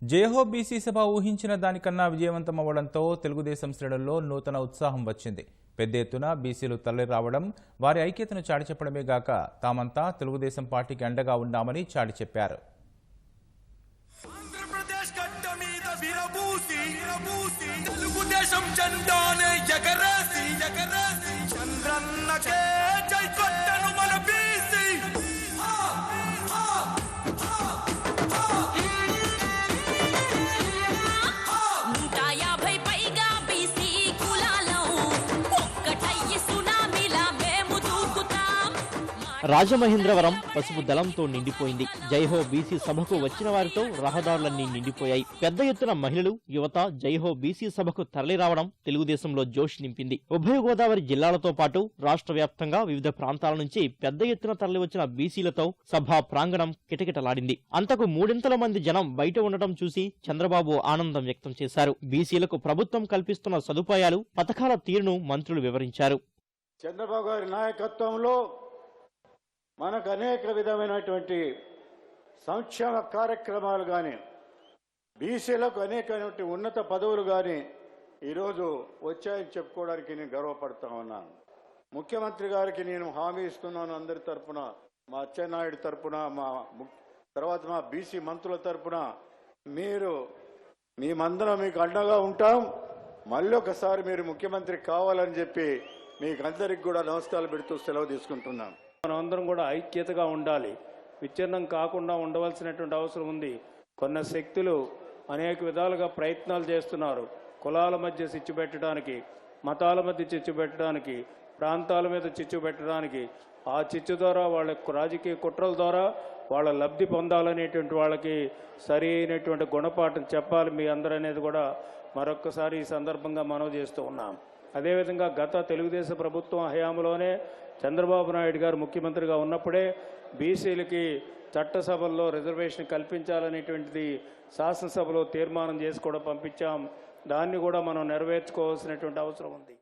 జయహో BC సభ ఊహించిన దానికన్నా విజయవంతం అవ్వడంతో తెలుగుదేశం శ్రేణుల్లో నూతన ఉత్సాహం వచ్చింది. పెద్ద ఎత్తున బీసీలు తరలి రావడం, వారి ఐక్యతను చాటి చెప్పడమే గాక తామంతా తెలుగుదేశం పార్టీకి అండగా ఉన్నామని చాటి చెప్పారు. రాజమహేంద్రవరం పసుపు దళంతో నిండిపోయింది. జైహో బీసీ సభకు వచ్చిన వారితో రహదారులన్నీ నిండిపోయాయి. పెద్ద ఎత్తున మహిళలు, యువత జైహో బీసీ సభకు తరలి రావడం తెలుగుదేశంలో జోష్ నింపింది. ఉభయ గోదావరి జిల్లాలతో పాటు రాష్ట్ర వ్యాప్తంగా వివిధ ప్రాంతాల నుంచి పెద్ద ఎత్తున తరలివచ్చిన బీసీలతో సభా ప్రాంగణం కిటకిటలాడింది. అంతకు మూడింతల మంది జనం బయట ఉండటం చూసి చంద్రబాబు ఆనందం వ్యక్తం చేశారు. బీసీలకు ప్రభుత్వం కల్పిస్తున్న సదుపాయాలు, పథకాల తీరును మంత్రులు వివరించారు. చంద్రబాబు గారి నాయకత్వంలో మనకు అనేక విధమైనటువంటి సంక్షేమ కార్యక్రమాలు కానీ, బీసీలకు అనేకమైనటువంటి ఉన్నత పదవులు కానీ ఈరోజు వచ్చాయని చెప్పుకోవడానికి నేను గర్వపడతా ఉన్నాను. ముఖ్యమంత్రి గారికి నేను హామీ ఇస్తున్నాను, అందరి తరఫున, మా అచ్చెన్నాయుడు తరఫున, తర్వాత మా బీసీ మంత్రుల తరఫున, మేమందరం మీకు అండగా ఉంటాం. మళ్ళీ ఒకసారి మీరు ముఖ్యమంత్రి కావాలని చెప్పి మీకు అందరికి కూడా నమస్కారాలు పెడుతూ సెలవు తీసుకుంటున్నాం. మనమందరం కూడా ఐక్యతగా ఉండాలి. విచ్ఛిన్నం కాకుండా ఉండవలసినటువంటి అవసరం ఉంది. కొన్ని శక్తులు అనేక విధాలుగా ప్రయత్నాలు చేస్తున్నారు. కులాల మధ్య చిచ్చు పెట్టడానికి, మతాల మధ్య చిచ్చు పెట్టడానికి, ప్రాంతాల మీద చిచ్చు పెట్టడానికి, ఆ చిచ్చు ద్వారా వాళ్ళ రాజకీయ కుట్రల ద్వారా వాళ్ళ లబ్ధి పొందాలనేటువంటి వాళ్ళకి సరి అయినటువంటి గుణపాఠం చెప్పాలి మీ అందరూ అనేది కూడా మరొక్కసారి ఈ సందర్భంగా మనవి చేస్తూ ఉన్నాం. అదేవిధంగా గత తెలుగుదేశం ప్రభుత్వం హయాంలోనే చంద్రబాబు నాయుడు గారు ముఖ్యమంత్రిగా ఉన్నప్పుడే బీసీలకి చట్టసభల్లో రిజర్వేషన్ కల్పించాలనేటువంటిది శాసనసభలో తీర్మానం చేసి కూడా పంపించాం. దాన్ని కూడా మనం నెరవేర్చుకోవాల్సినటువంటి అవసరం ఉంది.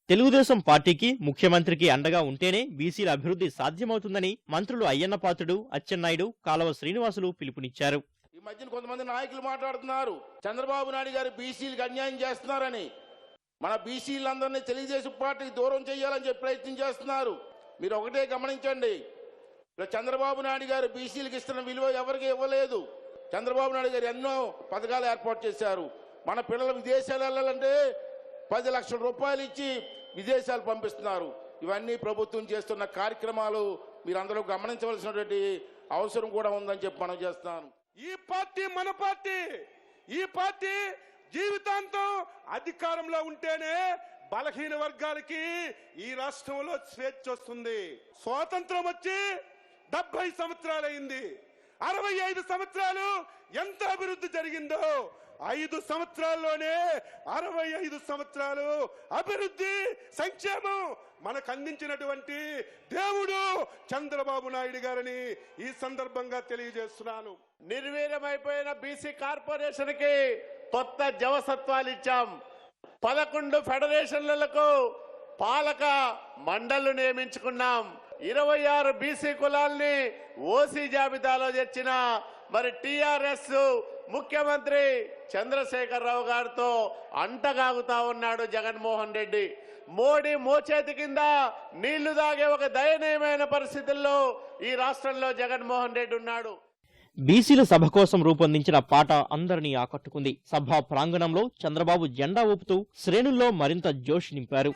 తెలుగుదేశం పార్టీకి, ముఖ్యమంత్రికి అండగా ఉంటేనే బీసీల అభివృద్ధి సాధ్యమవుతుందని మంత్రులు అయ్యన్నపాత్రుడు, అచ్చెన్నాయుడు, కాలవ శ్రీనివాసులు పిలుపునిచ్చారు. ఈ మధ్యన కొంతమంది నాయకులు మాట్లాడుతున్నారు, చంద్రబాబు నాయుడు గారు బీసీలకు అన్యాయం చేస్తున్నారని. మన బీసీలందరినీ తెలుగుదేశం పార్టీకి దూరం చేయాలని చెప్పి ప్రయత్నం చేస్తున్నారు. మీరు ఒకటే గమనించండి, చంద్రబాబు నాయుడు గారు బీసీలకు ఇస్తున్న విలువ ఎవరికి ఇవ్వలేదు. చంద్రబాబు నాయుడు గారు ఎన్నో పథకాలు ఏర్పాటు చేశారు. మన పిల్లలు విదేశాలు వెళ్ళాలంటే 10 లక్షల రూపాయలు ఇచ్చి విదేశాలు పంపిస్తున్నారు. ఇవన్నీ ప్రభుత్వం చేస్తున్న కార్యక్రమాలు మీరందరూ గమనించవలసినటువంటి అవసరం కూడా ఉందని చెప్పి మనం చేస్తున్నాను. ఈ పార్టీ మన పార్టీ. ఈ పార్టీ జీవితాంతం అధికారంలో ఉంటేనే బలహీన వర్గాలకి ఈ రాష్ట్రంలో స్వేచ్ఛ వస్తుంది. స్వాతంత్రం వచ్చి 70 సంవత్సరాలైంది. 65 సంవత్సరాలు ఎంత అభివృద్ధి జరిగిందో 5 సంవత్సరాల్లోనే 65 సంవత్సరాలు అభివృద్ధి, సంక్షేమం మనకు అందించినటువంటి దేవుడు చంద్రబాబు నాయుడు గారిని ఈ సందర్భంగా తెలియజేస్తున్నాను. నిర్వీర్యమైపోయిన బీసీ కార్పొరేషన్ కి కొత్త జవసత్వాలు ఇచ్చాం. 11 ఫెడరేషన్లకు పాలక మండళ్లు నియమించుకున్నాం. 26 బీసీ కులాల్ని ఓసీ జాబితాలో చేర్చిన మరి టిఆర్ఎస్ ముఖ్యమంత్రి చంద్రశేఖరరావు గారితో అంటగాగుతా ఉన్నాడు జగన్మోహన్ రెడ్డి. మోడీ మోచేతి కింద నీళ్లు దాగే ఒక దయనీయమైన పరిస్థితుల్లో ఈ రాష్ట్రంలో జగన్మోహన్ రెడ్డి ఉన్నాడు. బీసీల సభ కోసం రూపొందించిన పాట అందరినీ ఆకట్టుకుంది. సభా ప్రాంగణంలో చంద్రబాబు జెండా ఊపుతూ శ్రేణుల్లో మరింత జోష్ నింపారు.